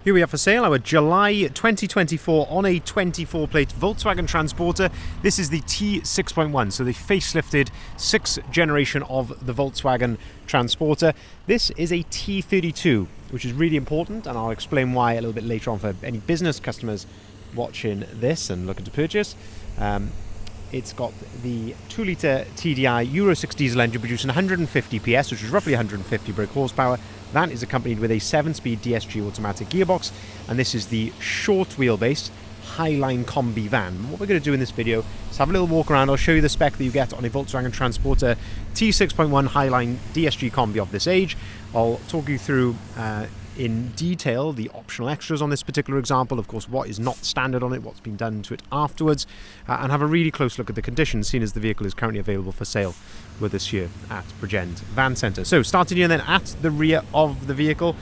Here we have for sale our July 2024 on a 24 plate Volkswagen Transporter. This is the T6.1, so the facelifted 6th generation of the Volkswagen Transporter. This is a T32, which is really important, and I'll explain why a little bit later on for any business customers watching this and looking to purchase. It's got the 2-litre TDI Euro 6 diesel engine producing 150 PS, which is roughly 150 brake horsepower. That is accompanied with a 7-speed DSG automatic gearbox, and this is the short wheelbase Highline Kombi van. What we're going to do in this video is have a little walk around. I'll show you the spec that you get on a Volkswagen Transporter T6.1 Highline DSG Kombi of this age. I'll talk you through in detail the optional extras on this particular example, of course what is not standard on it, what's been done to it afterwards, and have a really close look at the condition, seeing as the vehicle is currently available for sale with us here at Bridgend Van Centre. So starting here then at the rear of the vehicle,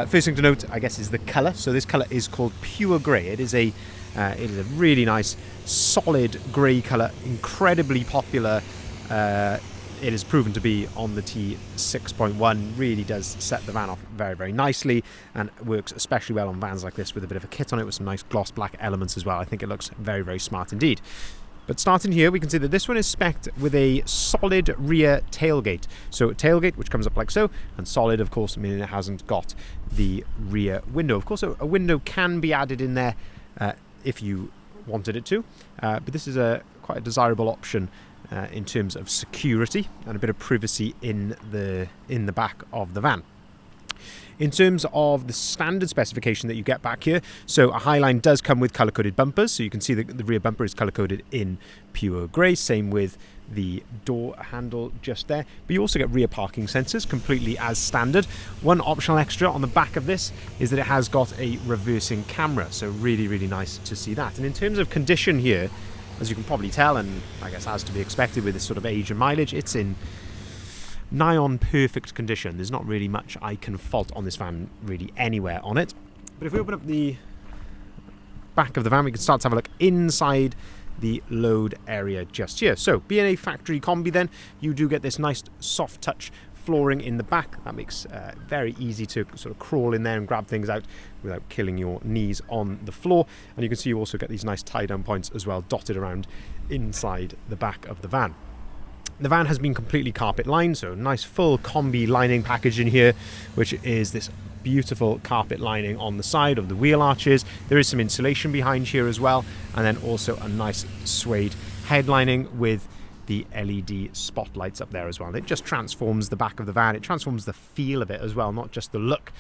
first thing to note I guess is the colour. So this colour is called Pure Grey. It is a really nice solid grey colour, incredibly popular. It is proven to be on the T6.1, really does set the van off very, very nicely and works especially well on vans like this with a bit of a kit on it with some nice gloss black elements as well. I think it looks very, very smart indeed. But starting here, we can see that this one is spec'd with a solid rear tailgate. So a tailgate which comes up like so, and solid of course meaning it hasn't got the rear window. Of course a window can be added in there if you wanted it to, but this is quite a desirable option in terms of security and a bit of privacy in the back of the van. In terms of the standard specification that you get back here, so a Highline does come with colour-coded bumpers, so you can see the rear bumper is colour-coded in pure grey, same with the door handle just there, but you also get rear parking sensors completely as standard. One optional extra on the back of this is that it has got a reversing camera, so really, really nice to see that. And in terms of condition here, as you can probably tell, and I guess as to be expected with this sort of age and mileage, it's in nigh on perfect condition. There's not really much I can fault on this van really anywhere on it. But if we open up the back of the van, we can start to have a look inside the load area just here. So being a factory Kombi then, you do get this nice soft touch flooring in the back. That makes very easy to sort of crawl in there and grab things out without killing your knees on the floor. And you can see you also get these nice tie down points as well dotted around inside the back of the van. The van has been completely carpet lined, so nice full Kombi lining package in here, which is this beautiful carpet lining on the side of the wheel arches. There is some insulation behind here as well, and then also a nice suede headlining with the LED spotlights up there as well. It just transforms the back of the van. It transforms the feel of it as well, not just the look.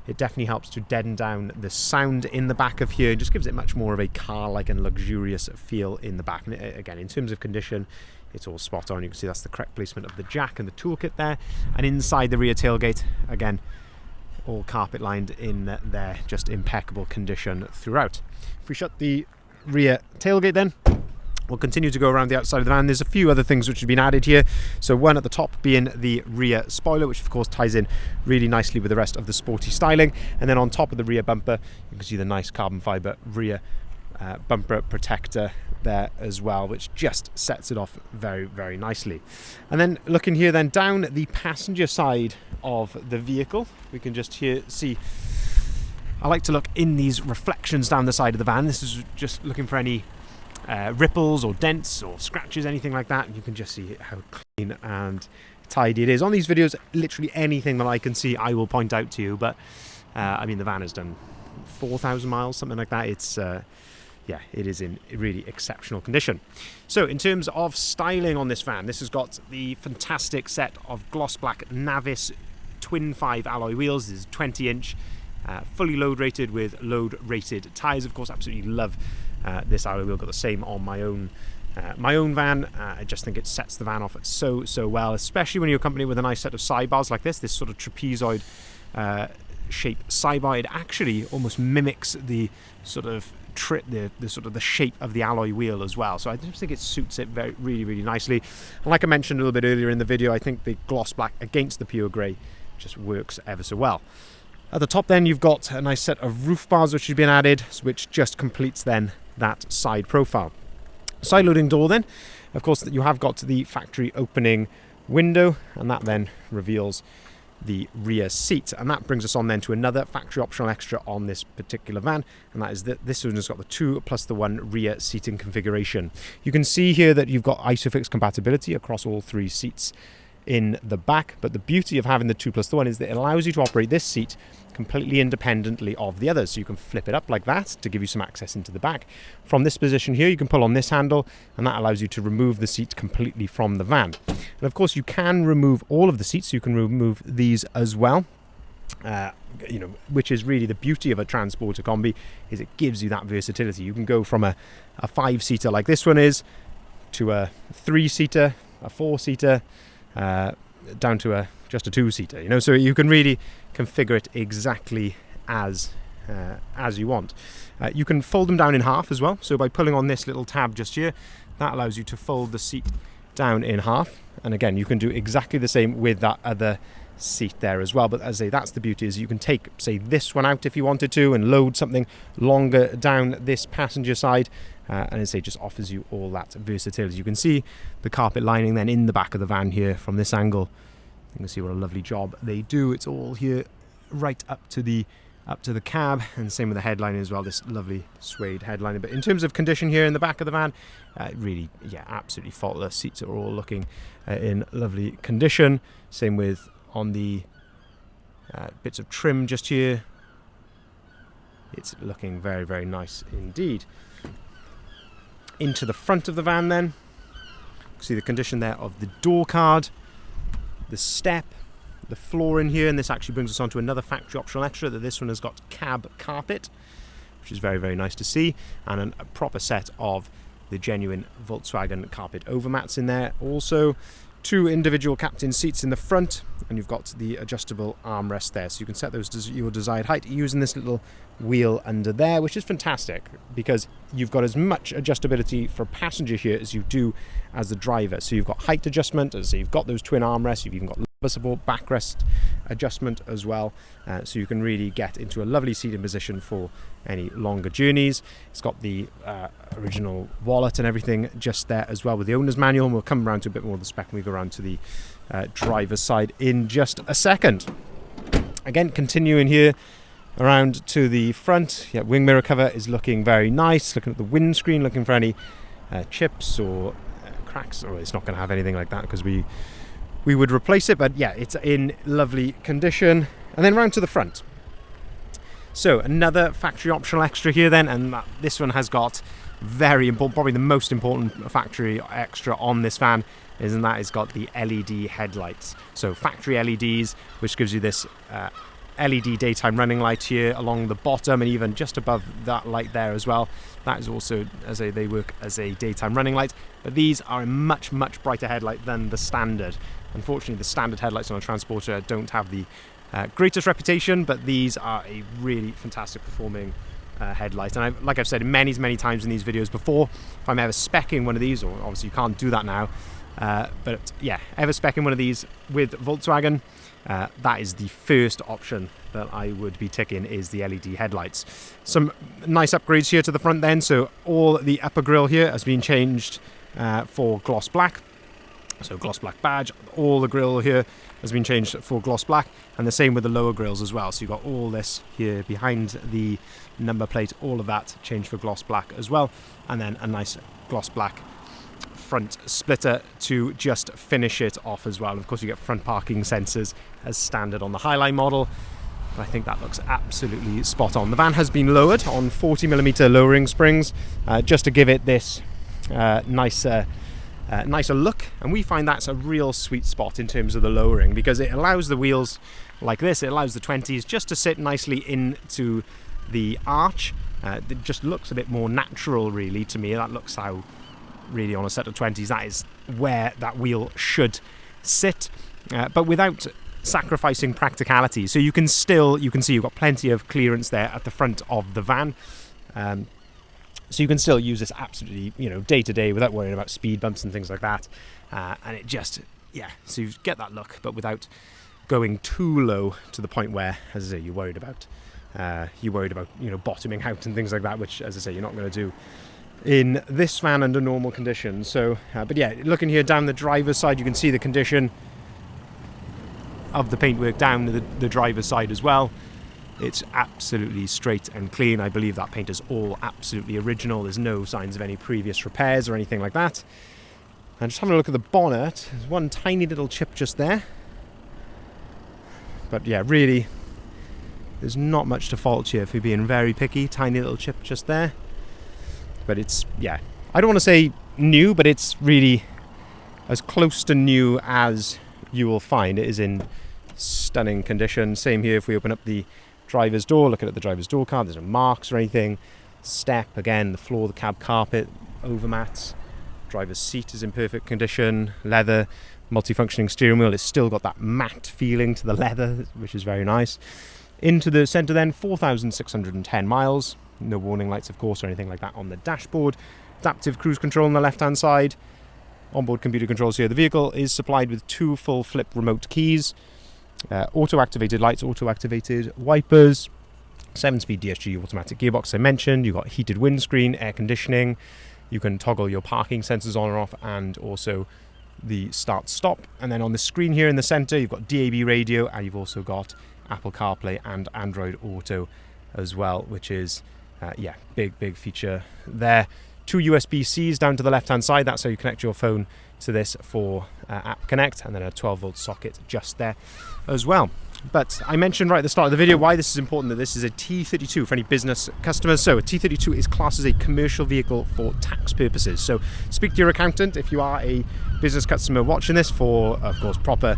It definitely helps to deaden down the sound in the back of here. It just gives it much more of a car-like and luxurious feel in the back. And again, in terms of condition, it's all spot on. You can see that's the correct placement of the jack and the toolkit there. And inside the rear tailgate, again, all carpet lined in there, just impeccable condition throughout. If we shut the rear tailgate then, we'll continue to go around the outside of the van. There's a few other things which have been added here. So one at the top being the rear spoiler, which of course ties in really nicely with the rest of the sporty styling. And then on top of the rear bumper, you can see the nice carbon fibre rear bumper protector there as well, which just sets it off very, very nicely. And then looking here then down the passenger side of the vehicle, we can just here see, I like to look in these reflections down the side of the van. This is just looking for any ripples or dents or scratches, anything like that, and you can just see how clean and tidy it is. On these videos, literally anything that I can see I will point out to you, but I mean the van has done 4,000 miles, something like that. It's yeah, it is in really exceptional condition. So in terms of styling on this van, this has got the fantastic set of gloss black Navis twin 5 alloy wheels. This is 20-inch, fully load rated with load rated tyres. Of course, absolutely love this alloy wheel. Got the same on my own van. I just think it sets the van off so well, especially when you're accompanied with a nice set of sidebars like this sort of trapezoid shape sidebar. It actually almost mimics the sort of the shape of the alloy wheel as well. So I just think it suits it really nicely. And like I mentioned a little bit earlier in the video, I think the gloss black against the pure grey just works ever so well. At the top then you've got a nice set of roof bars which have been added, which just completes then that side profile. Side loading door then, of course, that you have got the factory opening window, and that then reveals the rear seat. And that brings us on then to another factory optional extra on this particular van, and that is that this one has got the 2 plus the 1 rear seating configuration. You can see here that you've got ISOFIX compatibility across all 3 seats in the back, but the beauty of having the 2 plus the 1 is that it allows you to operate this seat completely independently of the others. So you can flip it up like that to give you some access into the back. From this position here, you can pull on this handle, and that allows you to remove the seat completely from the van. And of course, you can remove all of the seats. You can remove these as well. Which is really the beauty of a transporter Kombi, is it gives you that versatility. You can go from a 5-seater like this one is, to a 3-seater, a 4-seater, down to just a 2-seater, so you can really configure it exactly as you want. You can fold them down in half as well, so by pulling on this little tab just here, that allows you to fold the seat down in half. And again, you can do exactly the same with that other seat there as well. But as I say, that's the beauty, is you can take, say, this one out if you wanted to and load something longer down this passenger side, and as I say, just offers you all that versatility. You can see the carpet lining then in the back of the van here from this angle. You can see what a lovely job they do. It's all here right up to the cab, and same with the headlining as well, this lovely suede headliner. But in terms of condition here in the back of the van, really, yeah, absolutely faultless. Seats are all looking in lovely condition. Same with on the bits of trim just here. It's looking very, very nice indeed. Into the front of the van then, see the condition there of the door card, the step, the floor in here, and this actually brings us on to another factory optional extra, that this one has got cab carpet, which is very, very nice to see, and a proper set of the genuine Volkswagen carpet overmats in there. Also, 2 individual captain seats in the front, and you've got the adjustable armrest there, so you can set those to your desired height using this little wheel under there, which is fantastic because you've got as much adjustability for a passenger here as you do as the driver. So you've got height adjustment, as you've got those twin armrests, you've even got support, backrest adjustment as well, so you can really get into a lovely seating position for any longer journeys. It's got the original wallet and everything just there as well with the owner's manual, and we'll come around to a bit more of the spec when we go around to the driver's side in just a second. Again, continuing here around to the front, yeah, wing mirror cover is looking very nice. Looking at the windscreen, looking for any chips or cracks, or it's not going to have anything like that because we would replace it, but yeah, it's in lovely condition. And then round to the front. So another factory optional extra here then, and this one has got very important, probably the most important factory extra on this van, and that has got the LED headlights. So factory LEDs, which gives you this LED daytime running light here along the bottom, and even just above that light there as well. That is also, they work as a daytime running light, but these are a much, much brighter headlight than the standard. Unfortunately, the standard headlights on a transporter don't have the greatest reputation, but these are a really fantastic performing headlight. And like I've said many, many times in these videos before, if I'm ever speccing one of these, or obviously you can't do that now, but yeah, ever speccing one of these with Volkswagen, that is the first option that I would be ticking, is the LED headlights. Some nice upgrades here to the front then. So all the upper grille here has been changed for gloss black. So gloss black badge, all the grille here has been changed for gloss black, and the same with the lower grills as well. So you've got all this here behind the number plate, all of that changed for gloss black as well, and then a nice gloss black front splitter to just finish it off as well. And of course you get front parking sensors as standard on the Highline model, but I think that looks absolutely spot on. The van has been lowered on 40mm lowering springs just to give it this nicer look, and we find that's a real sweet spot in terms of the lowering, because it allows the wheels like this, it allows the 20s just to sit nicely into the arch. It just looks a bit more natural really to me. That looks how really on a set of 20s that is where that wheel should sit, but without sacrificing practicality. So you can see you've got plenty of clearance there at the front of the van. So you can still use this absolutely, day to day without worrying about speed bumps and things like that. And it just, yeah, so you get that look, but without going too low to the point where, as I say, you're worried about, bottoming out and things like that, which, as I say, you're not going to do in this van under normal conditions. So, but yeah, looking here down the driver's side, you can see the condition of the paintwork down the driver's side as well. It's absolutely straight and clean. I believe that paint is all absolutely original. There's no signs of any previous repairs or anything like that. And just having a look at the bonnet, there's one tiny little chip just there. But yeah, really, there's not much to fault here for being very picky. Tiny little chip just there. But it's, yeah, I don't want to say new, but it's really as close to new as you will find. It is in stunning condition. Same here if we open up the driver's door, look at the driver's door card, there's no marks or anything. Step, again, the floor, the cab carpet, overmats. Driver's seat is in perfect condition. Leather, multifunctioning steering wheel. It's still got that matte feeling to the leather, which is very nice. Into the centre then, 4,610 miles. No warning lights, of course, or anything like that on the dashboard. Adaptive cruise control on the left-hand side. Onboard computer controls here. The vehicle is supplied with 2 full flip remote keys. Auto-activated lights, auto-activated wipers, 7-speed DSG automatic gearbox I mentioned. You've got heated windscreen, air conditioning. You can toggle your parking sensors on and off, and also the start-stop. And then on the screen here in the centre, you've got DAB radio, and you've also got Apple CarPlay and Android Auto as well, which is, big feature there. 2 USB-Cs down to the left-hand side. That's how you connect your phone to this for App Connect, and then a 12-volt socket just there as well. But I mentioned right at the start of the video why this is important, that this is a T32 for any business customers. So a T32 is classed as a commercial vehicle for tax purposes. So speak to your accountant if you are a business customer watching this for, of course, proper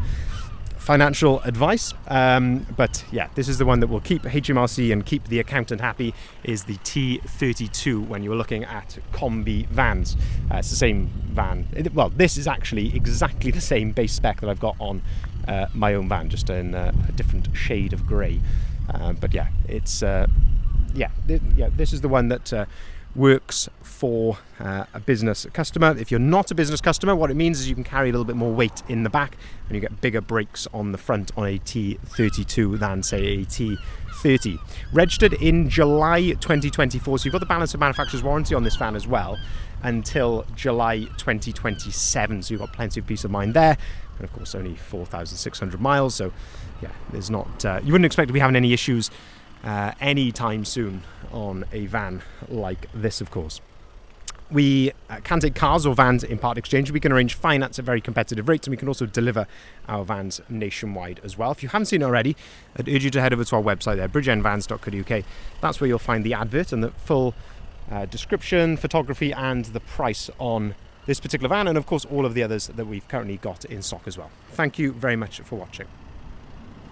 financial advice. But yeah, this is the one that will keep HMRC and keep the accountant happy, is the T32 when you're looking at Kombi vans. It's the same van. Well, this is actually exactly the same base spec that I've got on my own van, just in a different shade of grey. But yeah, it's this is the one that works for a business customer. If you're not a business customer, what it means is you can carry a little bit more weight in the back, and you get bigger brakes on the front on a T32 than, say, a T30. Registered in July 2024, so you've got the balance of manufacturer's warranty on this van as well until July 2027, so you've got plenty of peace of mind there. And of course, only 4,600 miles, so yeah, there's not, you wouldn't expect to be having any issues anytime soon on a van like this, of course. We can take cars or vans in part exchange. We can arrange finance at very competitive rates, and we can also deliver our vans nationwide as well. If you haven't seen it already, I'd urge you to head over to our website there, bridgeendvans.co.uk. That's where you'll find the advert and the full description, photography, and the price on this particular van, and of course all of the others that we've currently got in stock as well. Thank you very much for watching.